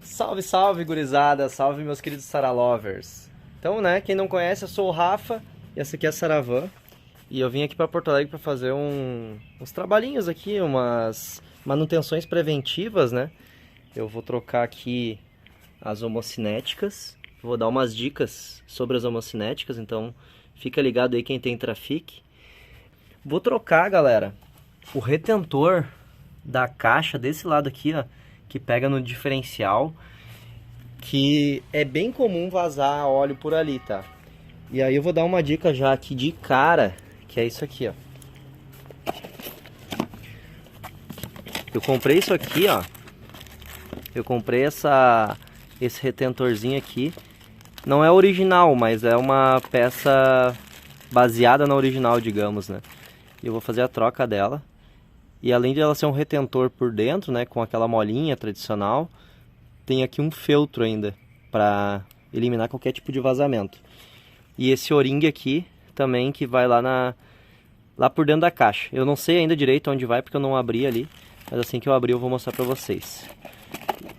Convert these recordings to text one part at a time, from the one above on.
Salve, salve, gurizada! Salve, meus queridos Saralovers! Então, né, quem não conhece, eu sou o Rafa e essa aqui é a Saravan. E eu vim aqui para Porto Alegre para fazer uns trabalhinhos aqui, umas manutenções preventivas, né? Eu vou trocar aqui as homocinéticas, vou dar umas dicas sobre as homocinéticas, então fica ligado aí quem tem Trafic. Vou trocar, galera, o retentor da caixa desse lado aqui, ó, que pega no diferencial, que é bem comum vazar óleo por ali, tá? E aí eu vou dar uma dica já aqui de cara, que é isso aqui, ó. Eu comprei isso aqui, ó. Eu comprei esse retentorzinho aqui. Não é original, mas é uma peça baseada na original, digamos, né? Eu vou fazer a troca dela. E além de ela ser um retentor por dentro, né, com aquela molinha tradicional, tem aqui um feltro ainda para eliminar qualquer tipo de vazamento. E esse O-ring aqui também que vai lá por dentro da caixa. Eu não sei ainda direito onde vai porque eu não abri ali, mas assim que eu abrir eu vou mostrar para vocês.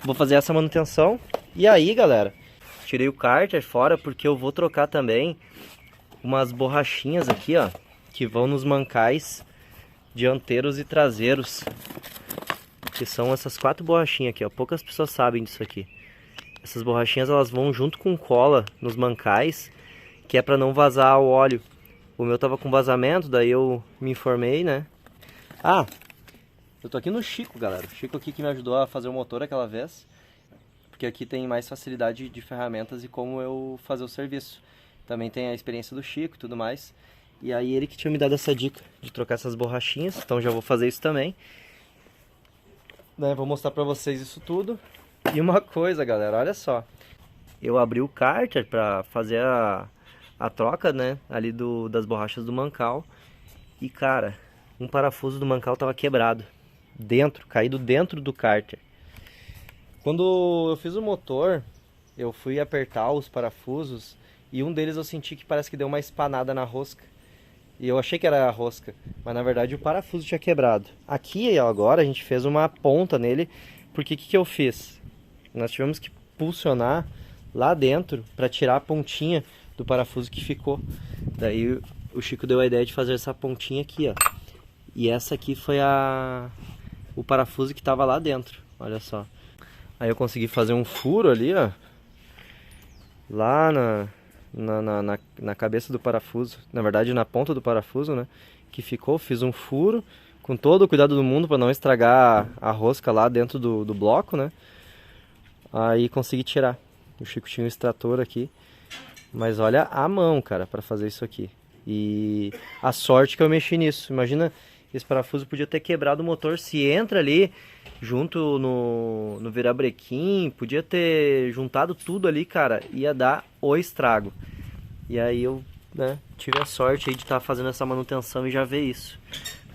Vou fazer essa manutenção. E aí, galera, tirei o cárter fora porque eu vou trocar também umas borrachinhas aqui, ó, que vão nos mancais dianteiros e traseiros, que são essas 4 borrachinhas aqui, ó. Poucas pessoas sabem disso aqui. Essas borrachinhas elas vão junto com cola nos mancais, que é para não vazar o óleo. O meu tava com vazamento, daí eu me informei, né? Ah, eu tô aqui no Chico, galera. O Chico aqui que me ajudou a fazer o motor aquela vez, porque aqui tem mais facilidade de ferramentas e como eu fazer o serviço. Também tem a experiência do Chico e tudo mais. E aí ele que tinha me dado essa dica de trocar essas borrachinhas, então já vou fazer isso também. Né, vou mostrar pra vocês isso tudo. E uma coisa, galera, olha só. Eu abri o cárter pra fazer a troca, né, ali das borrachas do mancal. E cara, um parafuso do mancal tava quebrado. Caído dentro do cárter. Quando eu fiz o motor, eu fui apertar os parafusos e um deles eu senti que parece que deu uma espanada na rosca. E eu achei que era a rosca, mas na verdade o parafuso tinha quebrado. Aqui agora a gente fez uma ponta nele, porque o que eu fiz? Nós tivemos que pulsionar lá dentro para tirar a pontinha do parafuso que ficou. Daí o Chico deu a ideia de fazer essa pontinha aqui, ó. E essa aqui foi o parafuso que estava lá dentro, olha só. Aí eu consegui fazer um furo ali, ó, lá na cabeça do parafuso, na verdade na ponta do parafuso, né, que ficou, fiz um furo com todo o cuidado do mundo para não estragar a rosca lá dentro do bloco, né. Aí consegui tirar. O Chico tinha um extrator aqui, mas olha a mão, cara, para fazer isso aqui. E a sorte que eu mexi nisso. Imagina, esse parafuso podia ter quebrado o motor. Se entra ali junto no virabrequim, podia ter juntado tudo ali, cara, ia dar o estrago. E aí eu, né, tive a sorte aí de estar fazendo essa manutenção e já ver isso.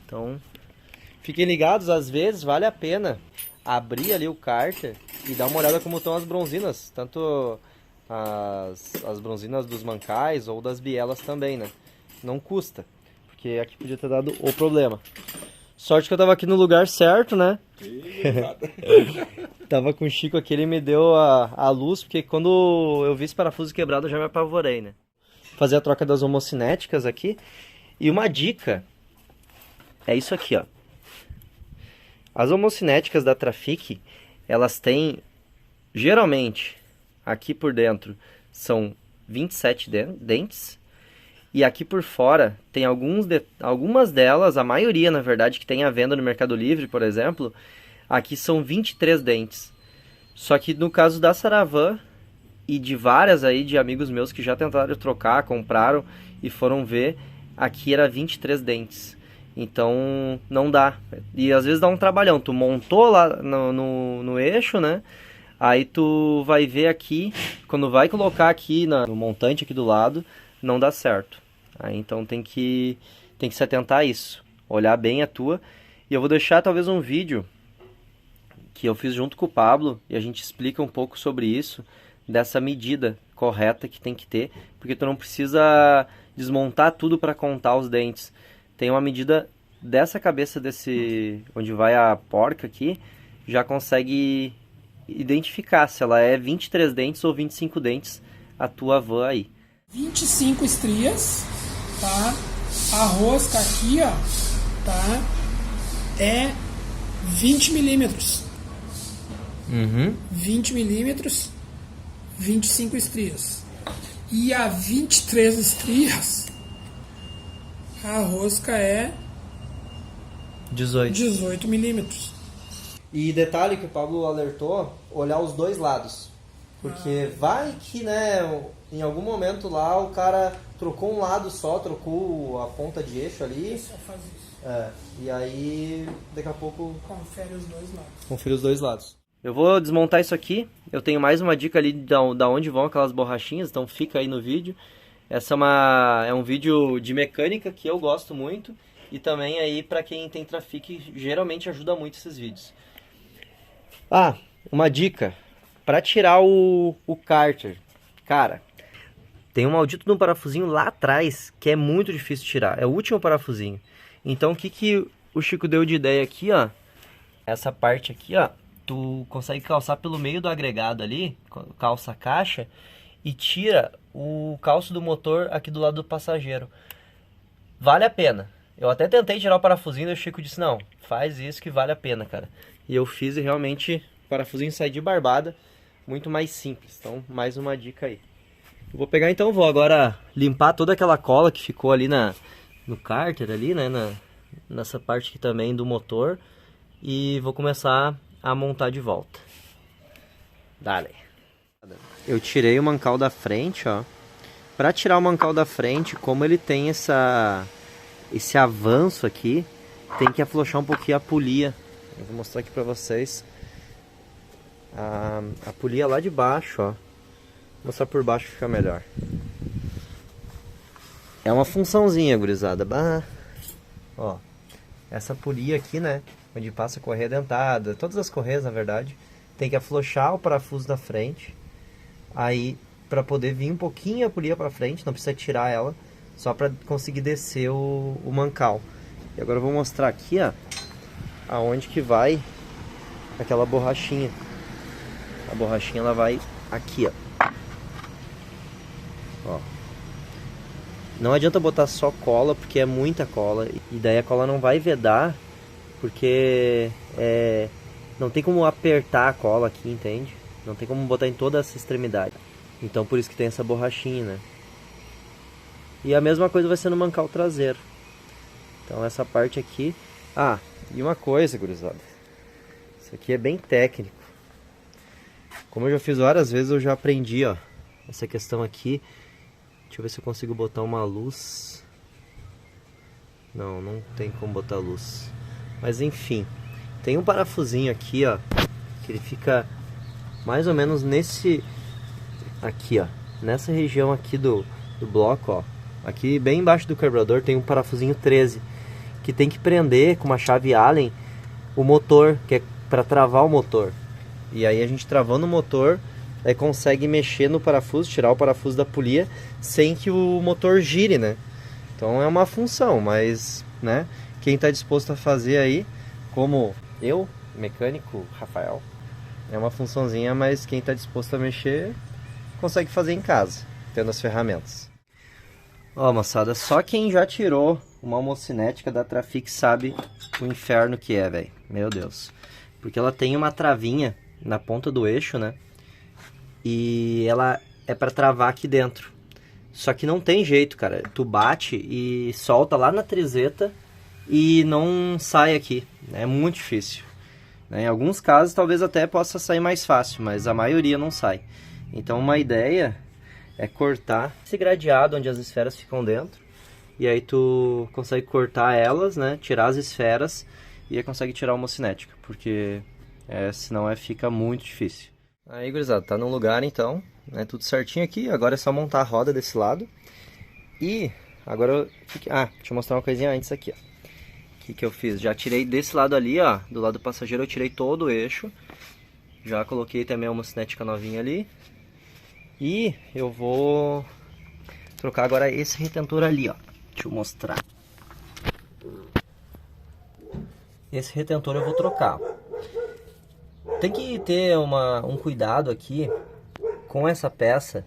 Então, fiquem ligados, às vezes vale a pena abrir ali o cárter e dar uma olhada como estão as bronzinas, tanto as bronzinas dos mancais ou das bielas também, né? Não custa, porque aqui podia ter dado o problema. Sorte que eu tava aqui no lugar certo, né? Tava com o Chico aqui, ele me deu a luz, porque quando eu vi esse parafuso quebrado eu já me apavorei, né? Fazer a troca das homocinéticas aqui. E uma dica é isso aqui, ó. As homocinéticas da Trafic, elas têm, geralmente, aqui por dentro, são 27 dentes. E aqui por fora, tem algumas delas, a maioria, na verdade, que tem à venda no Mercado Livre, por exemplo, aqui são 23 dentes. Só que no caso da Saravan e de várias aí de amigos meus que já tentaram trocar, compraram e foram ver, aqui era 23 dentes. Então não dá. E às vezes dá um trabalhão. Tu montou lá no eixo, né? Aí tu vai ver aqui, quando vai colocar aqui no montante aqui do lado, não dá certo. Aí então tem que se atentar a isso. Olhar bem a tua. E eu vou deixar talvez um vídeo que eu fiz junto com o Pablo e a gente explica um pouco sobre isso, dessa medida correta que tem que ter, porque tu não precisa desmontar tudo para contar os dentes. Tem uma medida dessa cabeça onde vai a porca aqui, já consegue identificar se ela é 23 dentes ou 25 dentes a tua van aí. 25 estrias, tá? A rosca aqui, ó, tá? É 20 milímetros. 20 milímetros, 25 estrias. E a 23 estrias, a rosca é 18 milímetros. E detalhe que o Pablo alertou, olhar os dois lados. Porque vai que, né, em algum momento lá o cara trocou um lado só, trocou a ponta de eixo ali. Só faz isso. E aí daqui a pouco Confere os dois lados. confira os dois lados. Eu vou desmontar isso aqui. Eu tenho mais uma dica ali da onde vão aquelas borrachinhas, então fica aí no vídeo. Essa é um vídeo de mecânica que eu gosto muito. E também aí para quem tem Trafic, geralmente ajuda muito esses vídeos. Ah, uma dica. Para tirar o cárter, cara, tem um maldito de um parafusinho lá atrás que é muito difícil de tirar. É o último parafusinho. Então o que o Chico deu de ideia aqui, ó. Essa parte aqui, ó. Tu consegue calçar pelo meio do agregado ali, calça a caixa, e tira o calço do motor aqui do lado do passageiro. Vale a pena. Eu até tentei tirar o parafusinho e o Chico disse, não, faz isso que vale a pena, cara. E eu fiz e realmente o parafusinho sai de barbada, muito mais simples. Então, mais uma dica aí. Eu vou pegar então, vou agora limpar toda aquela cola que ficou ali no cárter ali, né, nessa parte aqui também do motor. E vou começar a montar de volta. Dale. Eu tirei o mancal da frente, ó. Para tirar o mancal da frente, como ele tem esse avanço aqui, tem que afrouxar um pouquinho a polia. Eu vou mostrar aqui para vocês. A polia lá de baixo, ó. Vou mostrar por baixo que fica melhor. É uma funçãozinha, gurizada. Ó, essa polia aqui, né? Onde passa a correia dentada, todas as correias na verdade, tem que afrouxar o parafuso da frente. Aí, para poder vir um pouquinho a polia para frente, não precisa tirar ela, só para conseguir descer o mancal. E agora eu vou mostrar aqui, ó, aonde que vai aquela borrachinha. A borrachinha ela vai aqui, ó. Não adianta botar só cola, porque é muita cola, e daí a cola não vai vedar. Porque não tem como apertar a cola aqui, entende? Não tem como botar em toda essa extremidade. Então por isso que tem essa borrachinha, né? E a mesma coisa vai ser no mancal traseiro. Então essa parte aqui... Ah, e uma coisa, gurizada. Isso aqui é bem técnico. Como eu já fiz várias vezes, eu já aprendi, ó. Essa questão aqui. Deixa eu ver se eu consigo botar uma luz. Não tem como botar luz. Mas enfim, tem um parafusinho aqui, ó, que ele fica mais ou menos aqui, ó, nessa região aqui do bloco, ó. Aqui bem embaixo do carburador tem um parafusinho 13, que tem que prender com uma chave Allen o motor, que é para travar o motor. E aí a gente travando o motor, aí consegue mexer no parafuso, tirar o parafuso da polia, sem que o motor gire, né? Então é uma função, mas, né? Quem está disposto a fazer aí, como eu, mecânico Rafael, é uma funçãozinha, mas quem está disposto a mexer, consegue fazer em casa, tendo as ferramentas. Ó, moçada, só quem já tirou uma homocinética da Trafic sabe o inferno que é, velho. Meu Deus. Porque ela tem uma travinha na ponta do eixo, né? E ela é para travar aqui dentro. Só que não tem jeito, cara. Tu bate e solta lá na trizeta e não sai aqui. É muito difícil. Em alguns casos talvez até possa sair mais fácil, mas a maioria não sai. Então uma ideia é cortar esse gradeado onde as esferas ficam dentro. E aí tu consegue cortar elas, né? Tirar as esferas e aí consegue tirar a homocinética. Porque senão fica muito difícil. Aí, gurizada, tá no lugar então. Tudo certinho aqui. Agora é só montar a roda desse lado. E agora deixa eu mostrar uma coisinha antes aqui, ó. O que eu fiz? Já tirei desse lado ali, ó, do lado do passageiro eu tirei todo o eixo. Já coloquei também uma cinética novinha ali. E eu vou trocar agora esse retentor ali, ó. Deixa eu mostrar. Esse retentor eu vou trocar. Tem que ter um cuidado aqui com essa peça,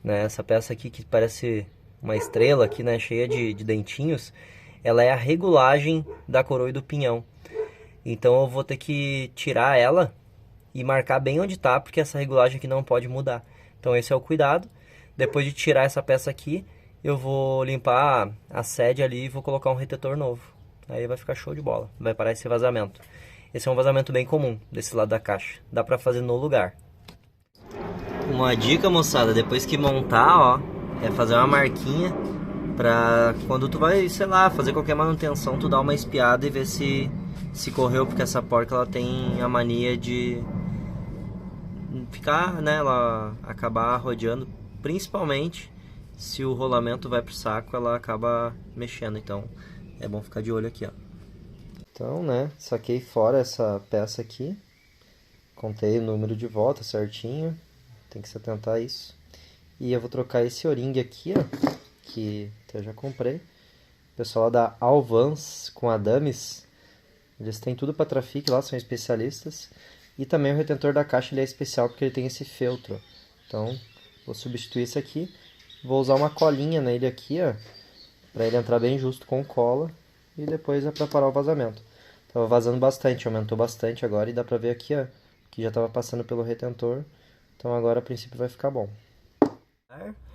né? Essa peça aqui que parece uma estrela aqui, né? Cheia de dentinhos. Ela é a regulagem da coroa e do pinhão. Então eu vou ter que tirar ela e marcar bem onde tá, porque essa regulagem aqui não pode mudar. Então esse é o cuidado. Depois de tirar essa peça aqui, eu vou limpar a sede ali e vou colocar um retetor novo. Aí vai ficar show de bola, vai parar esse vazamento. Esse é um vazamento bem comum desse lado da caixa, dá pra fazer no lugar. Uma dica, moçada, depois que montar, ó, é fazer uma marquinha pra quando tu vai, sei lá, fazer qualquer manutenção, tu dá uma espiada e ver se correu, porque essa porca ela tem a mania de ficar, né, ela acabar rodeando, principalmente se o rolamento vai pro saco, ela acaba mexendo, então é bom ficar de olho aqui, ó. Então, né, saquei fora essa peça aqui, contei o número de volta certinho, tem que se atentar a isso. E eu vou trocar esse O-ring aqui, ó, que eu já comprei. O pessoal lá da Alvans com a Damis, eles têm tudo para trafique lá, são especialistas. E também o retentor da caixa ele é especial porque ele tem esse feltro. Então, vou substituir esse aqui. Vou usar uma colinha nele aqui, ó, para ele entrar bem justo com cola. E depois é para parar o vazamento. Tava vazando bastante, aumentou bastante agora. E dá pra ver aqui, ó, que já tava passando pelo retentor. Então agora a princípio vai ficar bom.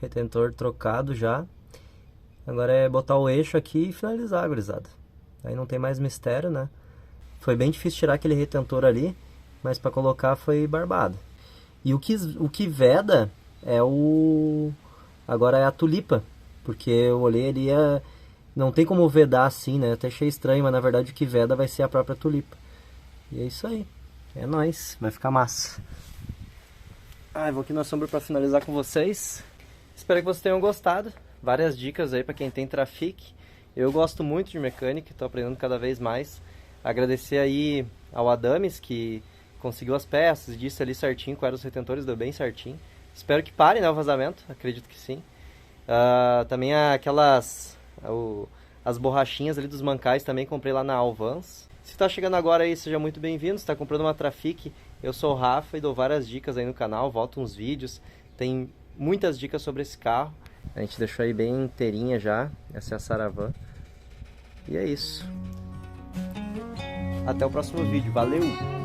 Retentor trocado já. Agora é botar o eixo aqui e finalizar, gurizada. Aí não tem mais mistério, né? Foi bem difícil tirar aquele retentor ali, mas para colocar foi barbado. E o que veda é agora é a tulipa, porque eu olhei ali, não tem como vedar assim, né? Até achei estranho, mas na verdade o que veda vai ser a própria tulipa. E é isso aí. É nóis, vai ficar massa. Vou aqui na sombra para finalizar com vocês. Espero que vocês tenham gostado. Várias dicas aí para quem tem trafique. Eu gosto muito de mecânica, estou aprendendo cada vez mais. Agradecer aí ao Adames que conseguiu as peças, disse ali certinho quais eram os retentores, deu bem certinho. Espero que pare, né, o vazamento, acredito que sim. Também as borrachinhas ali dos mancais também comprei lá na Alvans. Se está chegando agora aí, seja muito bem-vindo. Se está comprando uma trafique, eu sou o Rafa e dou várias dicas aí no canal, volto uns vídeos. Tem muitas dicas sobre esse carro. A gente deixou aí bem inteirinha já. Essa é a Saravan. E é isso. Até o próximo vídeo. Valeu!